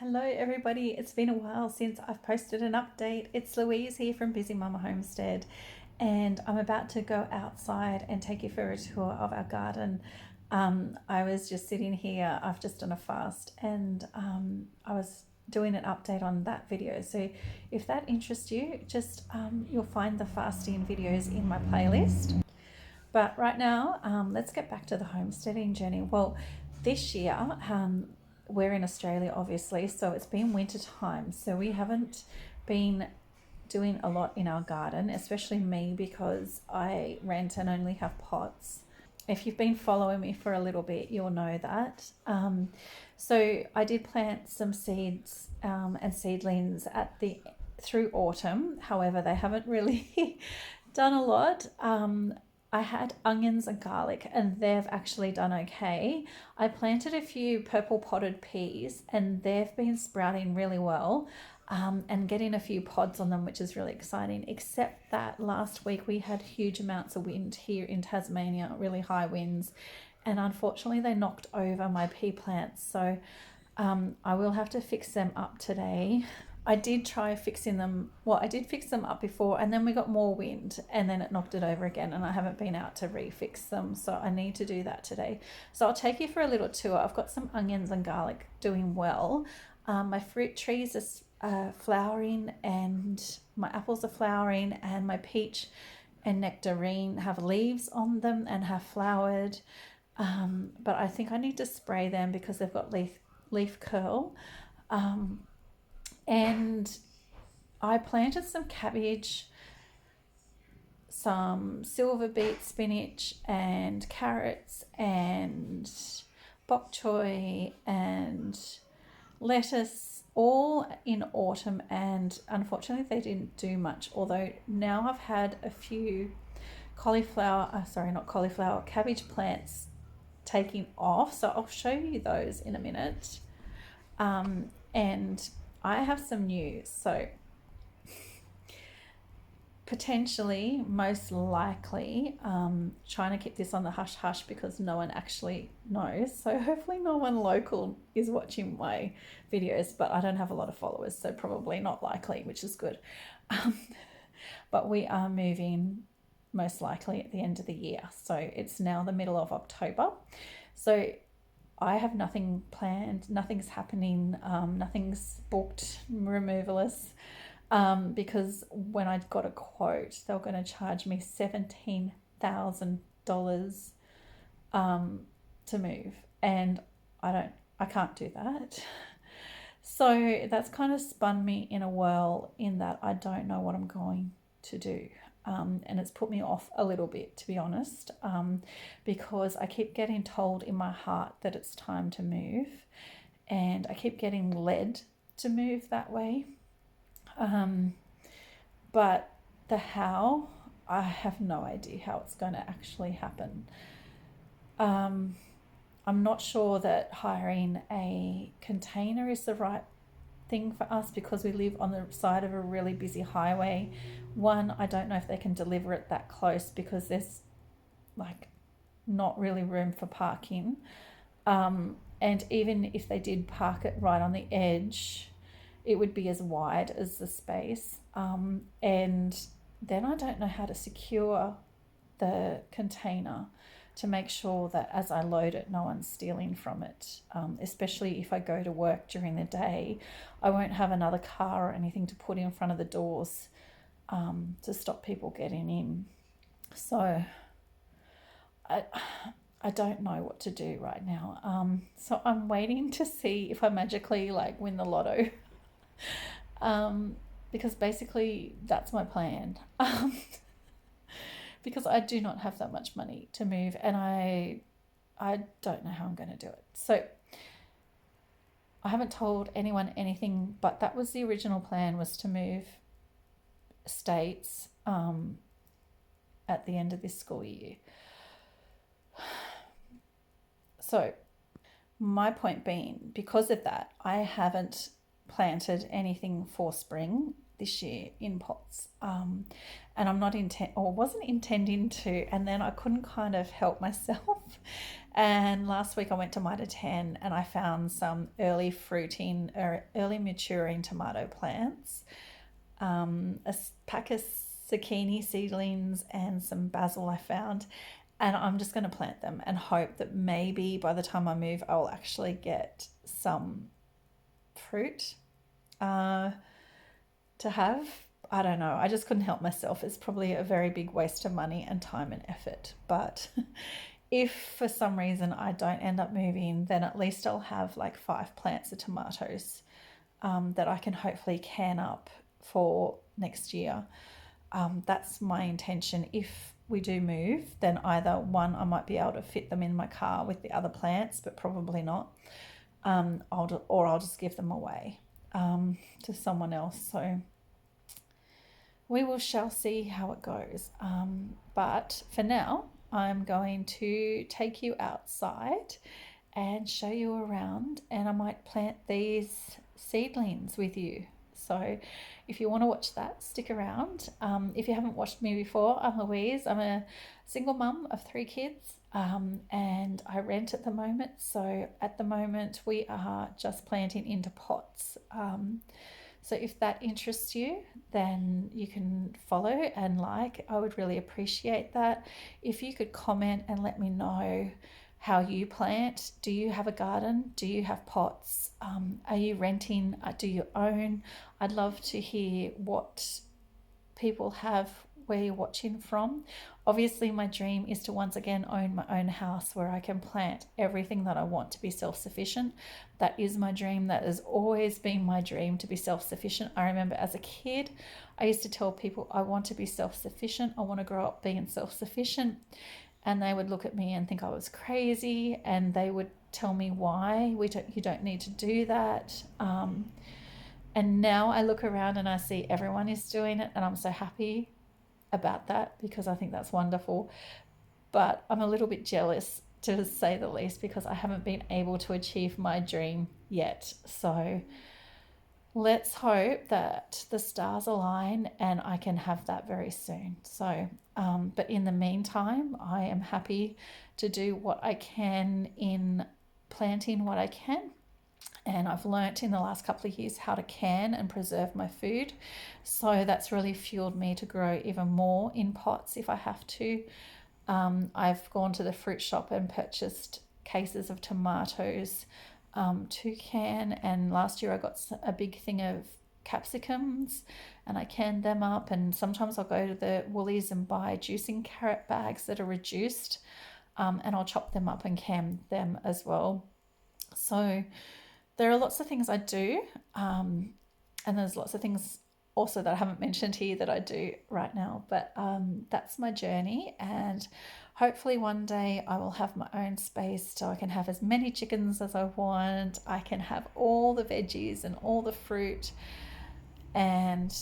Hello everybody, it's been a while since I've posted an update. It's Louise here from Busy Mama Homestead, and I'm about to go outside and take you for a tour of our garden. I was just sitting here, I've just done a fast, and I was doing an update on that video. So if that interests you, just you'll find the fasting videos in my playlist. But right now, let's get back to the homesteading journey. Well, this year, we're in Australia, obviously, so it's been winter time. So we haven't been doing a lot in our garden, especially me, because I rent and only have pots. If you've been following me for a little bit, you'll know that. So I did plant some seeds and seedlings through autumn. However, they haven't really done a lot. I had onions and garlic, and they've actually done okay. I planted a few purple potted peas, and they've been sprouting really well, and getting a few pods on them, which is really exciting. Except that last week we had huge amounts of wind here in Tasmania, really high winds, and unfortunately they knocked over my pea plants. So I will have to fix them up today. I did try fixing them. Well, I did fix them up before, and then we got more wind, and then it knocked it over again, and I haven't been out to refix them, so I need to do that today. So I'll take you for a little tour. I've got some onions and garlic doing well. My fruit trees are flowering, and my apples are flowering, and my peach and nectarine have leaves on them and have flowered. But I think I need to spray them because they've got leaf curl. And I planted some cabbage, some silver beet spinach, and carrots, and bok choy, and lettuce, all in autumn, and unfortunately they didn't do much, although now I've had a few cabbage plants taking off, so I'll show you those in a minute. And I have some news. So potentially, most likely, trying to keep this on the hush hush because no one actually knows. So hopefully no one local is watching my videos, but I don't have a lot of followers, so probably not likely, which is good. But we are moving most likely at the end of the year. So it's now the middle of October. So I have nothing planned, nothing's happening, nothing's booked, removalist, because when I got a quote, they were going to charge me $17,000 to move, and I can't do that. So that's kind of spun me in a whirl in that I don't know what I'm going to do. And it's put me off a little bit, to be honest, because I keep getting told in my heart that it's time to move, and I keep getting led to move that way. But the how, I have no idea how it's going to actually happen. I'm not sure that hiring a container is the right thing for us because we live on the side of a really busy highway. One, I don't know if they can deliver it that close because there's like not really room for parking. And even if they did park it right on the edge, it would be as wide as the space. And then I don't know how to secure the container to make sure that as I load it, no one's stealing from it. Especially if I go to work during the day, I won't have another car or anything to put in front of the doors to stop people getting in. So I don't know what to do right now. So I'm waiting to see if I magically win the lotto. Because basically that's my plan. Because I do not have that much money to move, and I don't know how I'm going to do it. So I haven't told anyone anything, but that was the original plan, was to move states at the end of this school year. So my point being, because of that, I haven't planted anything for spring this year in pots, and I'm not wasn't intending to, and then I couldn't kind of help myself And last week I went to Mitre 10 and I found some early fruiting or early maturing tomato plants, a pack of zucchini seedlings and some basil I found. And I'm just going to plant them and hope that maybe by the time I move, I'll actually get some fruit to have. I don't know. I just couldn't help myself. It's probably a very big waste of money and time and effort. But if for some reason I don't end up moving, then at least I'll have like 5 plants of tomatoes that I can hopefully can up for next year. That's my intention. If we do move, then either one, I might be able to fit them in my car with the other plants, but probably not. I'll just give them away to someone else. So we shall see how it goes. But for now, I'm going to take you outside and show you around, and I might plant these seedlings with you. So if you want to watch that, stick around. If you haven't watched me before, I'm Louise. I'm a single mum of 3 kids, and I rent at the moment. So at the moment we are just planting into pots. So if that interests you, then you can follow and like. I would really appreciate that. If you could comment and let me know how you plant. Do you have a garden? Do you have pots? Are you renting? Do you own? I'd love to hear what people have, where you're watching from. Obviously, my dream is to once again own my own house where I can plant everything that I want to be self-sufficient. That is my dream. That has always been my dream, to be self-sufficient. I remember as a kid, I used to tell people I want to be self-sufficient. I want to grow up being self-sufficient. And they would look at me and think I was crazy, and they would tell me why you don't need to do that. And now I look around and I see everyone is doing it, and I'm so happy about that because I think that's wonderful. But I'm a little bit jealous, to say the least, because I haven't been able to achieve my dream yet. So let's hope that the stars align and I can have that very soon. So, but in the meantime, I am happy to do what I can in planting what I can. And I've learnt in the last couple of years how to can and preserve my food. So that's really fueled me to grow even more in pots if I have to. I've gone to the fruit shop and purchased cases of tomatoes to can, and last year I got a big thing of capsicums and I canned them up, and sometimes I'll go to the Woolies and buy juicing carrot bags that are reduced, and I'll chop them up and can them as well. So there are lots of things I do, and there's lots of things also that I haven't mentioned here that I do right now, but that's my journey, and hopefully one day I will have my own space so I can have as many chickens as I want. I can have all the veggies and all the fruit, and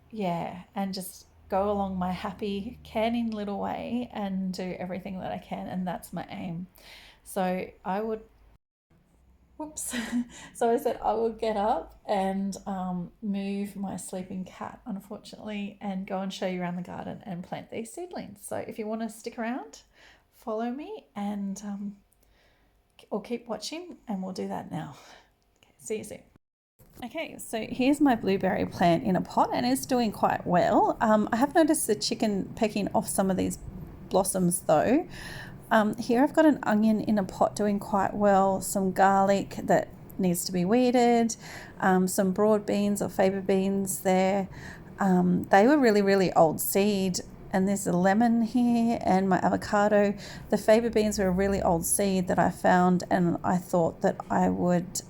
yeah, and just go along my happy canning little way and do everything that I can, and that's my aim. So I would Whoops. So I said I will get up and move my sleeping cat, unfortunately, and go and show you around the garden and plant these seedlings. So if you want to stick around, follow me, and or keep watching, and we'll do that now. Okay, see you soon. Okay, so here's my blueberry plant in a pot, and it's doing quite well. I have noticed the chicken pecking off some of these blossoms though. Here I've got an onion in a pot doing quite well, some garlic that needs to be weeded, some broad beans or faba beans there. They were really old seed, and there's a lemon here and my avocado. The faba beans were a really old seed that I found, and I thought that I would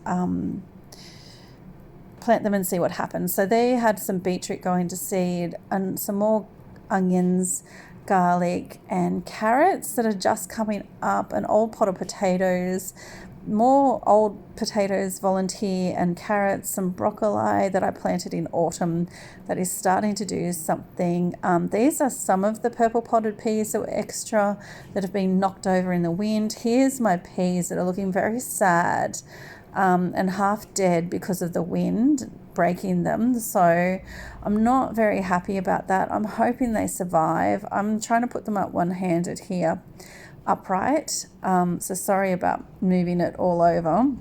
plant them and see what happens. So they had some beetroot going to seed and some more onions, garlic and carrots that are just coming up, an old pot of potatoes, more old potatoes volunteer, and carrots, some broccoli that I planted in autumn that is starting to do something. These are some of the purple potted peas that were extra that have been knocked over in the wind. Here's my peas that are looking very sad and half dead because of the wind breaking them. So I'm not very happy about that. I'm hoping they survive. I'm trying to put them up one-handed here, upright. So sorry about moving it all over,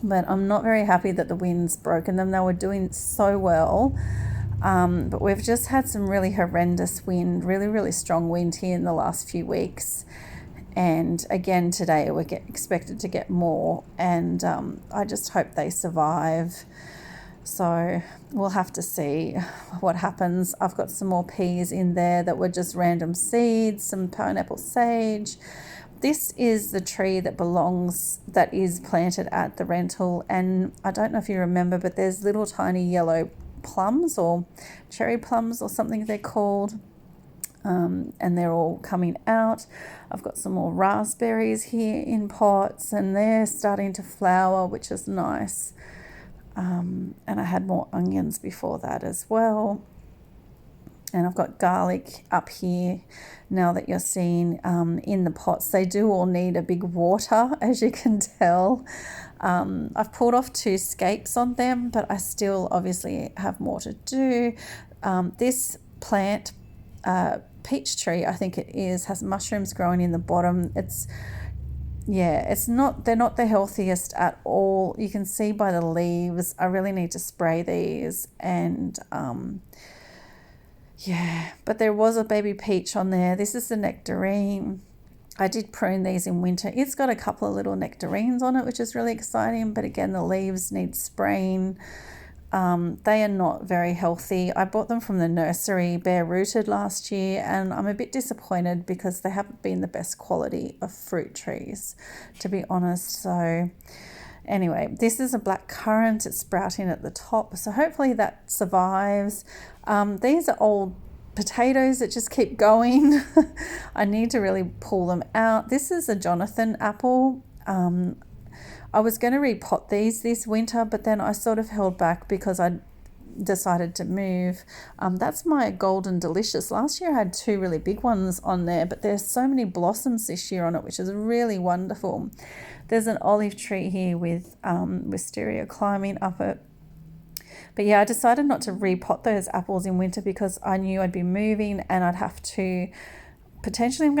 but I'm not very happy that the wind's broken them. They were doing so well. But we've just had some really horrendous wind, really, really strong wind here in the last few weeks. And again, today we're expected to get more. And I just hope they survive. So we'll have to see what happens. I've got some more peas in there that were just random seeds, some pineapple sage. This is the tree that is planted at the rental. And I don't know if you remember, but there's little tiny yellow plums or cherry plums or something they're called. And they're all coming out. I've got some more raspberries here in pots and they're starting to flower, which is nice. And I had more onions before that as well. And I've got garlic up here now that you're seeing in the pots. They do all need a big water, as you can tell. I've pulled off 2 scapes on them, but I still obviously have more to do. This plant, peach tree, I think it is, has mushrooms growing in the bottom. They're not the healthiest at all. You can see by the leaves. I really need to spray these. And but there was a baby peach on there. This is the nectarine. I did prune these in winter. It's got a couple of little nectarines on it, which is really exciting. But again, the leaves need spraying. They are not very healthy. I bought them from the nursery, bare rooted, last year, and I'm a bit disappointed because they haven't been the best quality of fruit trees, to be honest. So anyway, this is a black currant. It's sprouting at the top, so hopefully that survives. These are old potatoes that just keep going. I need to really pull them out. This is a Jonathan apple. I was going to repot these this winter, but then I sort of held back because I decided to move. That's my Golden Delicious. Last year I had 2 really big ones on there, but there's so many blossoms this year on it, which is really wonderful. There's an olive tree here with wisteria climbing up it. But yeah, I decided not to repot those apples in winter because I knew I'd be moving and I'm going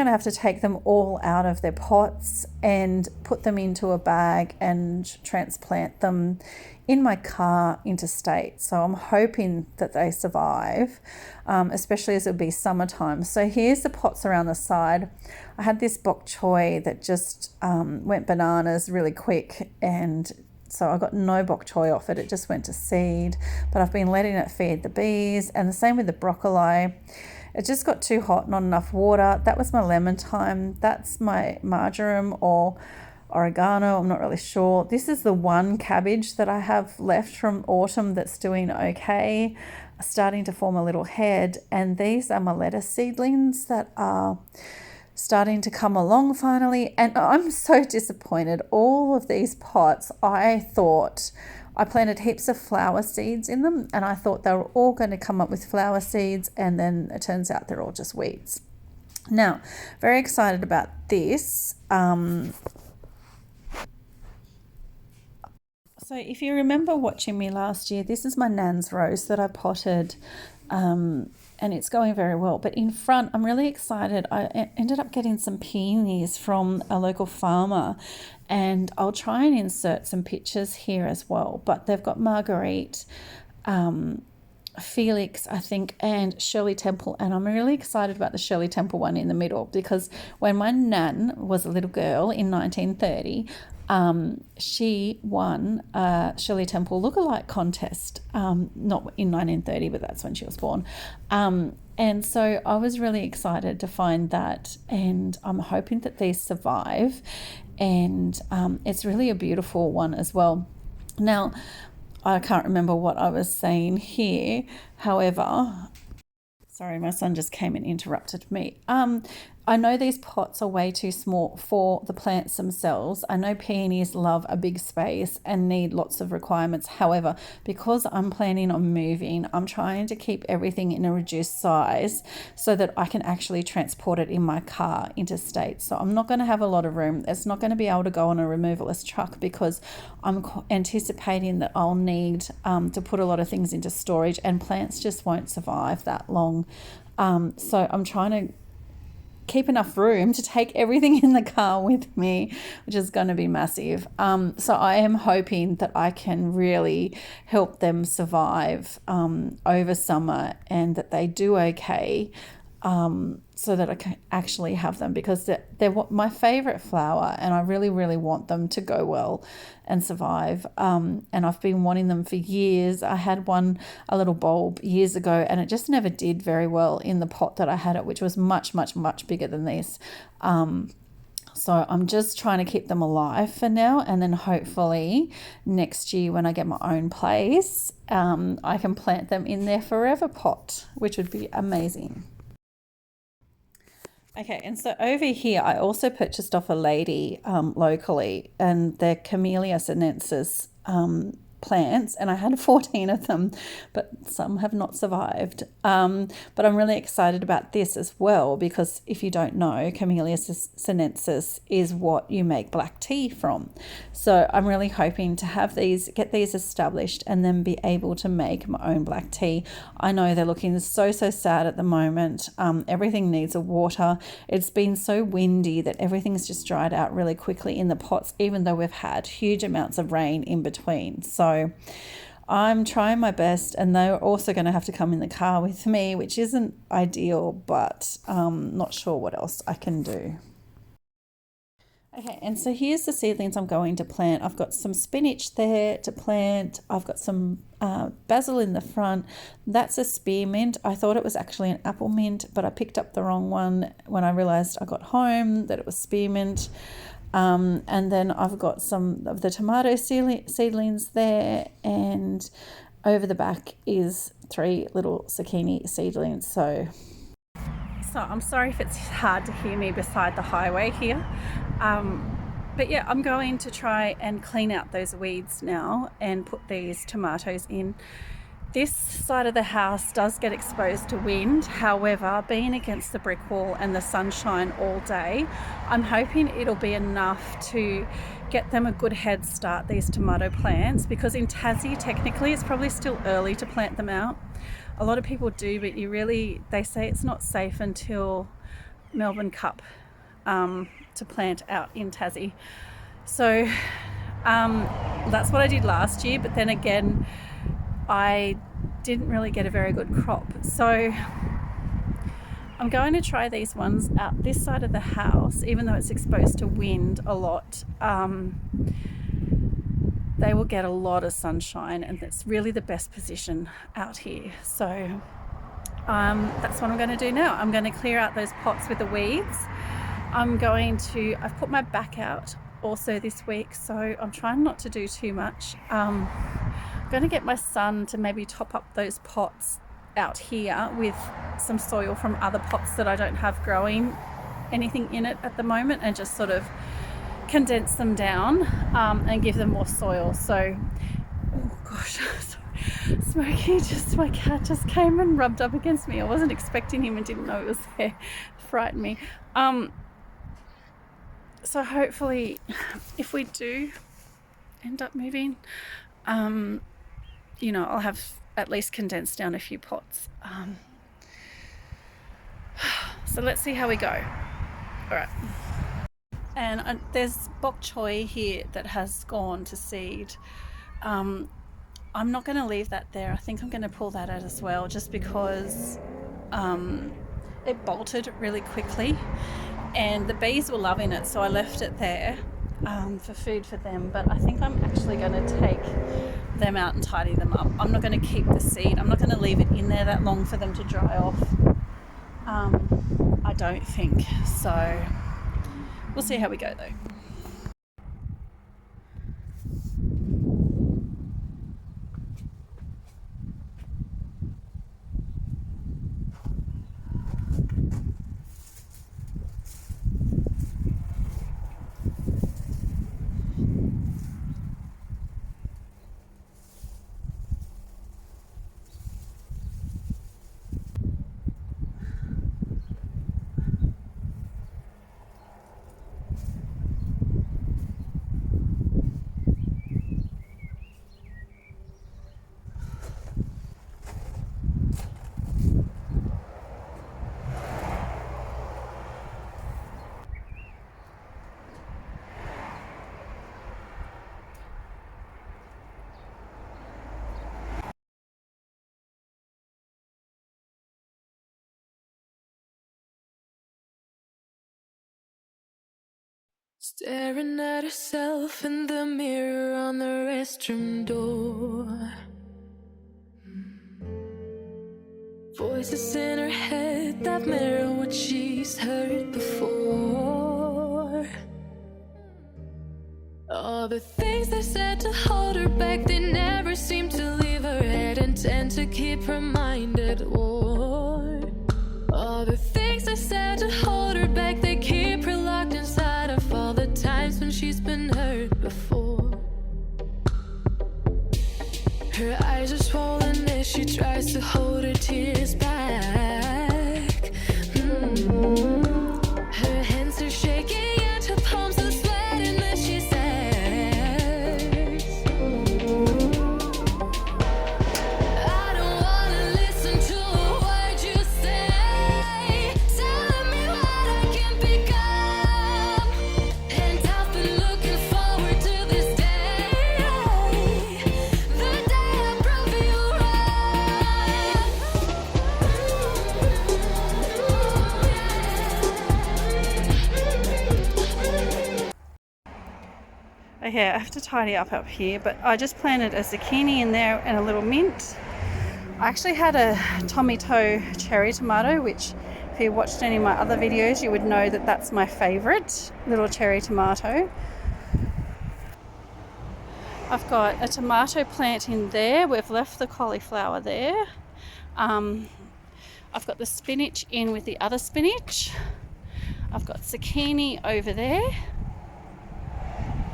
to have to take them all out of their pots and put them into a bag and transplant them in my car interstate. So I'm hoping that they survive, especially as it'll be summertime. So here's the pots around the side. I had this bok choy that just went bananas really quick, and so I got no bok choy off it. It just went to seed, but I've been letting it feed the bees, and the same with the broccoli. It just got too hot, not enough water. That was my lemon thyme. That's my marjoram or oregano. I'm not really sure. This is the one cabbage that I have left from autumn that's doing okay, starting to form a little head. And these are my lettuce seedlings that are starting to come along finally. And I'm so disappointed. All of these pots, I planted heaps of flower seeds in them, and I thought they were all going to come up with flower seeds, and then it turns out they're all just weeds. Now, very excited about this. So if you remember watching me last year, this is my Nan's rose that I potted, and it's going very well. But in front, I'm really excited. I ended up getting some peonies from a local farmer, and I'll try and insert some pictures here as well. But they've got Marguerite, Felix, I think, and Shirley Temple, and I'm really excited about the Shirley Temple one in the middle because when my Nan was a little girl in 1930, she won a Shirley Temple lookalike contest, not in 1930, but that's when she was born. And so I was really excited to find that, and I'm hoping that these survive. And it's really a beautiful one as well. Now, I can't remember what I was saying here. However, sorry, my son just came and interrupted me. I know these pots are way too small for the plants themselves. I know peonies love a big space and need lots of requirements. However, because I'm planning on moving, I'm trying to keep everything in a reduced size so that I can actually transport it in my car interstate. So I'm not going to have a lot of room. It's not going to be able to go on a removalist truck because I'm anticipating that I'll need to put a lot of things into storage, and plants just won't survive that long. So I'm trying to keep enough room to take everything in the car with me, which is going to be massive. So I am hoping that I can really help them survive over summer, and that they do okay, so that I can actually have them, because they're my favourite flower, and I really, really want them to go well and survive. And I've been wanting them for years. I had a little bulb years ago, and it just never did very well in the pot that I had it, which was much, much, much bigger than this. So I'm just trying to keep them alive for now, and then hopefully next year when I get my own place, I can plant them in their forever pot, which would be amazing. Okay, and so over here, I also purchased off a lady locally, and they're Camellia sinensis plants, and I had 14 of them, but some have not survived. But I'm really excited about this as well, because if you don't know, Camellia sinensis is what you make black tea from. So I'm really hoping to get these established, and then be able to make my own black tea. I know they're looking so sad at the moment. Everything needs a water. It's been so windy that everything's just dried out really quickly in the pots, even though we've had huge amounts of rain in between. So I'm trying my best, and they're also going to have to come in the car with me, which isn't ideal, but not sure what else I can do. Okay, and so here's the seedlings I'm going to plant. I've got some spinach there to plant. I've got some basil in the front. That's a spearmint. I thought it was actually an apple mint, but I picked up the wrong one when I realised I got home that it was spearmint. And then I've got some of the tomato seedlings there, and over the back is 3 little zucchini seedlings. So I'm sorry if it's hard to hear me beside the highway here. But yeah, I'm going to try and clean out those weeds now and put these tomatoes in. This side of the house does get exposed to wind. However, being against the brick wall and the sunshine all day, I'm hoping it'll be enough to get them a good head start, these tomato plants, because in Tassie, technically, it's probably still early to plant them out. A lot of people do, but they say it's not safe until Melbourne Cup to plant out in Tassie. So that's what I did last year, but then again, I didn't really get a very good crop. So I'm going to try these ones out this side of the house, even though it's exposed to wind a lot. They will get a lot of sunshine, and that's really the best position out here. So that's what I'm going to do now. I'm going to clear out those pots with the weeds. I've put my back out also this week, so I'm trying not to do too much. I'm going to get my son to maybe top up those pots out here with some soil from other pots that I don't have growing anything in it at the moment, and just sort of condense them down and give them more soil. So, oh gosh, Smokey, my cat just came and rubbed up against me. I wasn't expecting him and didn't know it was there. It frightened me. So hopefully, if we do end up moving, I'll have at least condensed down a few pots. So let's see how we go. All right. And there's bok choy here that has gone to seed. I'm not going to leave that there. I think I'm going to pull that out as well, just because it bolted really quickly, and the bees were loving it, so I left it there for food for them. But I think I'm actually going to take them out and tidy them up. I'm not going to keep the seed. I'm not going to leave it in there that long for them to dry off. I don't think so. We'll see how we go though. Staring at herself in the mirror on the restroom door. Voices in her head that mirror what she's heard before. All the things they said to hold her back, they never seem to leave her head and tend to keep her mind at war. All the things they said to hold her back, they keep her locked inside of all the times when she's been hurt before. Her eyes are swollen as she tries to hold her tears back. Her hands are shaking and her palms are sweating as she says, I don't wanna listen to a word you say, telling me what I can become. And I've been looking forward to this day, the day I prove you Okay, I have to tidy up here, but I just planted a zucchini in there and a little mint. I actually had a tomato cherry tomato, which if you watched any of my other videos, you would know that that's my favourite little cherry tomato. I've got a tomato plant in there. We've left the cauliflower there. I've got the spinach in with the other spinach. I've got zucchini over there.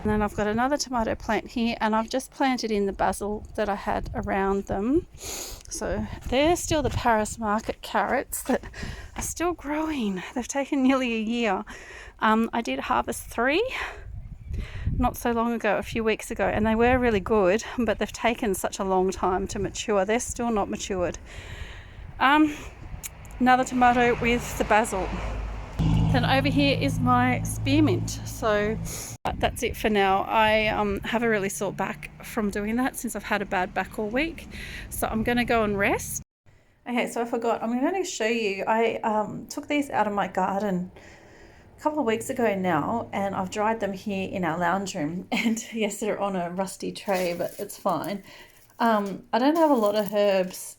And then I've got another tomato plant here, and I've just planted in the basil that I had around them. So they're still the Paris market carrots that are still growing. They've taken nearly a year. I did harvest 3 not so long ago, a few weeks ago, and they were really good, but they've taken such a long time to mature. They're still not matured. Another tomato with the basil. Then over here is my spearmint. So that's it for now. I have a really sore back from doing that since I've had a bad back all week. So I'm going to go and rest. Okay, so I forgot. I'm going to show you. I took these out of my garden a couple of weeks ago now, and I've dried them here in our lounge room. And yes, they're on a rusty tray, but it's fine. I don't have a lot of herbs,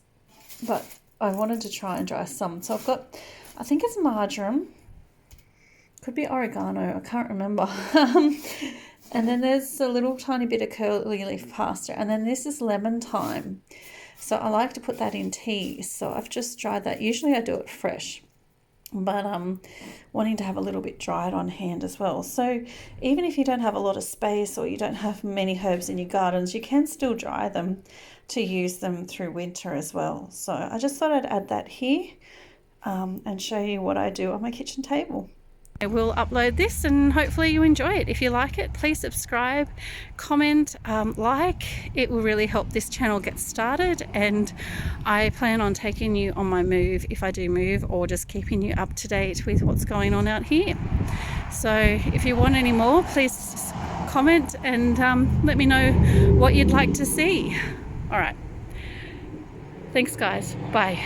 but I wanted to try and dry some. So I've got, I think it's marjoram. Could be oregano, I can't remember. And then there's a little tiny bit of curly leaf pasta, and then this is lemon thyme. So I like to put that in tea, so I've just dried that. Usually I do it fresh, but I'm wanting to have a little bit dried on hand as well. So even if you don't have a lot of space or you don't have many herbs in your gardens, you can still dry them to use them through winter as well. So I just thought I'd add that here and show you what I do on my kitchen table. I will upload this and hopefully you enjoy it. If you like it, please subscribe, comment, like. It will really help this channel get started, and I plan on taking you on my move if I do move, or just keeping you up to date with what's going on out here. So if you want any more, please comment and let me know what you'd like to see. All right. Thanks guys. Bye.